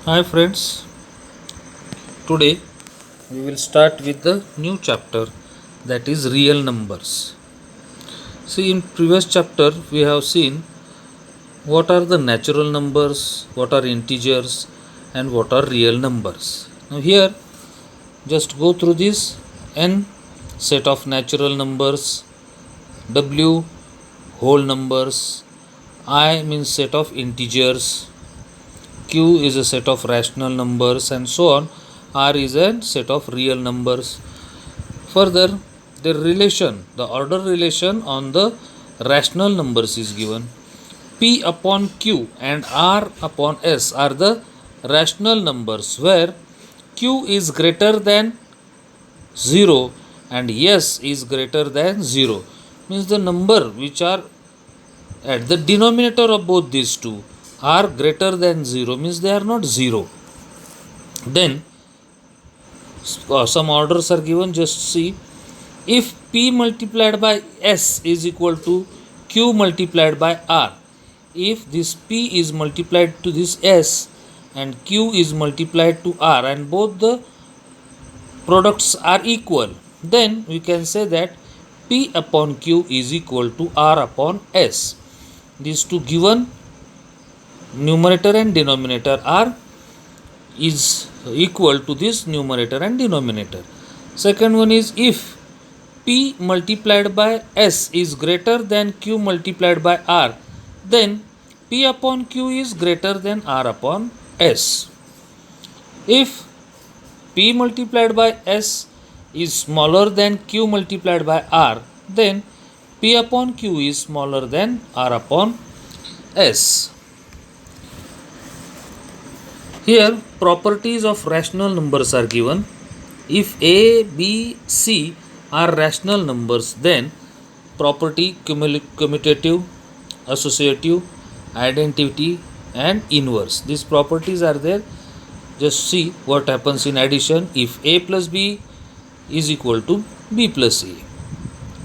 Hi friends, today we will start with the new chapter, that is real numbers. See, in previous chapter we have seen what are the natural numbers, what are integers, and what are real numbers. Now here just go through this: n set of natural numbers, w whole numbers, I means set of integers, q is a set of rational numbers, and so on. R is a set of real numbers. Further, the order relation on the rational numbers is given. P upon Q and R upon S are the rational numbers where Q is greater than 0 and S is greater than 0. Means the number which are at the denominator of both these two are greater than 0, means they are not 0. Then some orders are given, just see. If P multiplied by S is equal to Q multiplied by R, if this P is multiplied to this S and Q is multiplied to R and both the products are equal, then we can say that P upon Q is equal to R upon S. These two given numerator and denominator are is equal to this numerator and denominator. Second one is if P multiplied by S is greater than Q multiplied by R, then P upon Q is greater than R upon S. If P multiplied by S is smaller than Q multiplied by R, then P upon Q is smaller than R upon S. Here, properties of rational numbers are given. If A, B, C are rational numbers, then property commutative, associative, identity, and inverse. These properties are there. Just see what happens in addition. If A plus B is equal to B plus A.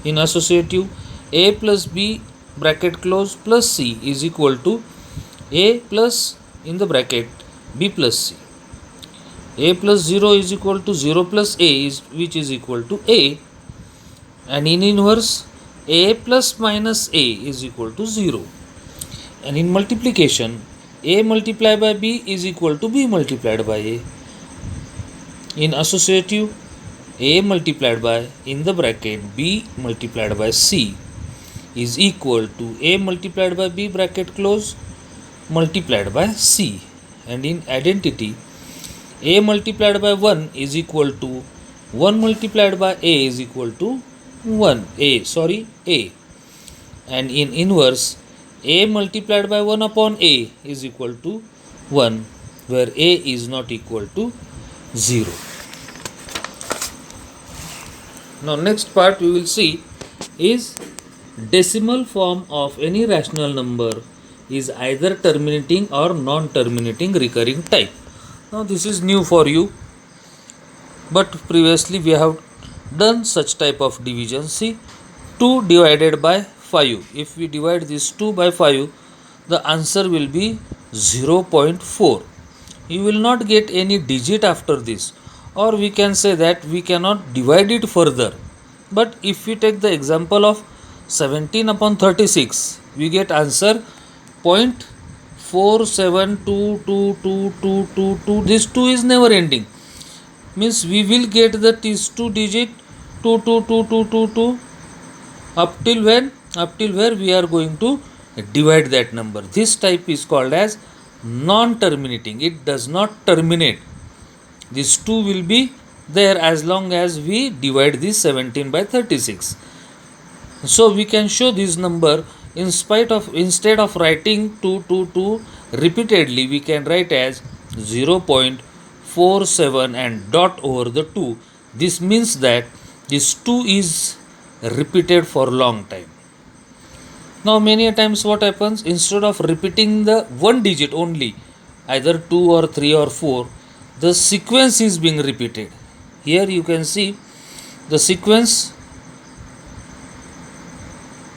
In associative, A plus B bracket close plus C is equal to A plus in the bracket B plus C. A plus 0 is equal to 0 plus A, which is equal to A, and in inverse A plus minus A is equal to 0, and in multiplication A multiplied by B is equal to B multiplied by A. In associative, A multiplied by in the bracket B multiplied by C is equal to A multiplied by B bracket close multiplied by C, and in identity A multiplied by 1 is equal to 1 multiplied by A is equal to A, and in inverse A multiplied by 1 upon A is equal to 1, where A is not equal to 0. Now next part we will see is decimal form of any rational number is either terminating or non-terminating recurring type. Now this is new for you, but previously we have done such type of division. See, 2 divided by 5. If we divide this 2 by 5, the answer will be 0.4. You will not get any digit after this, or we can say that we cannot divide it further. But if we take the example of 17 upon 36, we get answer 0.47222222. This 2 is never ending, means we will get the these 2 digit 22222 up till when, up till where we are going to divide that number. This type is called as non-terminating. It does not terminate. This 2 will be there as long as we divide this 17 by 36. So we can show this number instead of writing 222 repeatedly, we can write as 0.47 and dot over the 2. This means that this 2 is repeated for long time. Now many a times what happens, instead of repeating the one digit only, either 2 or 3 or 4, the sequence is being repeated. Here you can see the sequence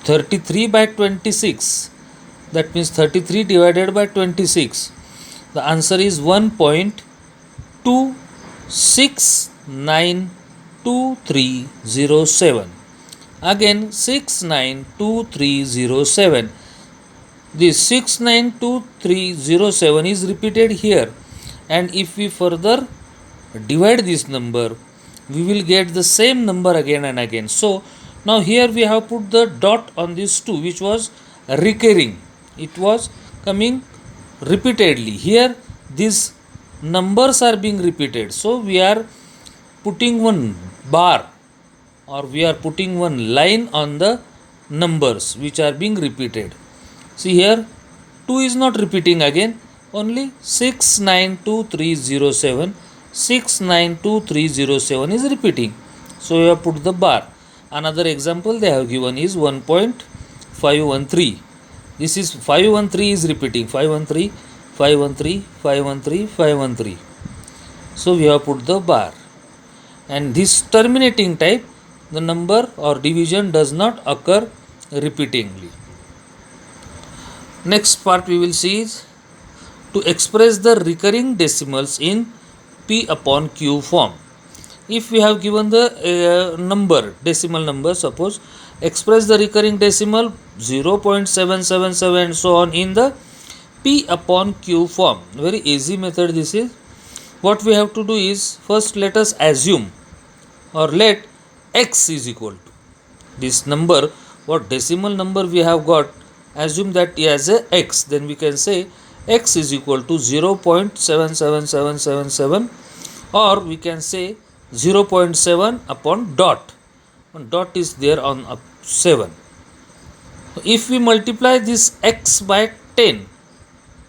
33 by 26, that means 33 divided by 26. The answer is 1.26923007. Again 692307. This 692307 is repeated here, and if we further divide this number, we will get the same number again and again. So now here we have put the dot on this 2, which was recurring. It was coming repeatedly. Here these numbers are being repeated, so we are putting one bar, or we are putting one line on the numbers which are being repeated. See here 2 is not repeating again, only 692307. 692307 is repeating, so you have put the bar. Another example they have given is 1.513. This is 513 is repeating, 513, 513, 513, 513. So we have put the bar. And this terminating type, the number or division does not occur repeatingly. Next part we will see is to express the recurring decimals in P upon Q form. If we have given the number, decimal number, suppose express the recurring decimal 0.777 so on in the P upon Q form. Very easy method this is. What we have to do is, first let us assume, or let x is equal to this number, what decimal number we have got, assume that as a x, then we can say x is equal to 0.77777, or we can say 0.7 upon dot. Dot is there on 7. If we multiply this x by 10,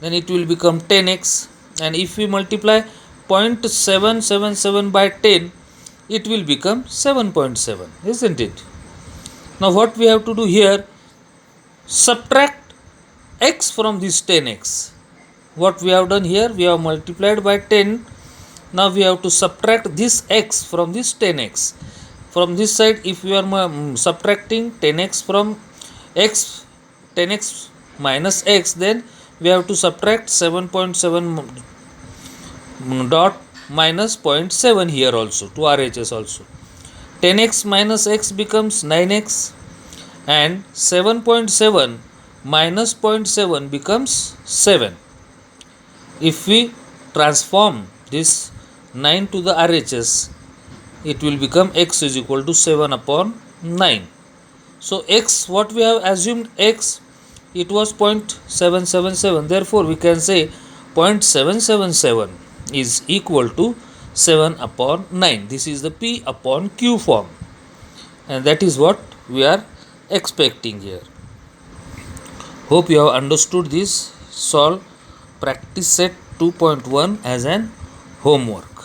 then it will become 10x, and if we multiply 0.777 by 10, it will become 7.7, isn't it? Now what we have to do here, subtract x from this 10x. What we have done here, we have multiplied by 10. Now we have to subtract this x from this 10x. From this side, if we are subtracting 10x from x, 10x minus x, then we have to subtract 7.7 dot minus 0.7 here also, to RHS also. 10x minus x becomes 9x, and 7.7 minus 0.7 becomes 7. If we transform this 9 to the RHS, it will become x is equal to 7 upon 9. So x, what we have assumed x, it was 0.777. Therefore we can say 0.777 is equal to 7 upon 9. This is the P upon Q form, and that is what we are expecting here. Hope you have understood this. Solve practice set 2.1 as an homework.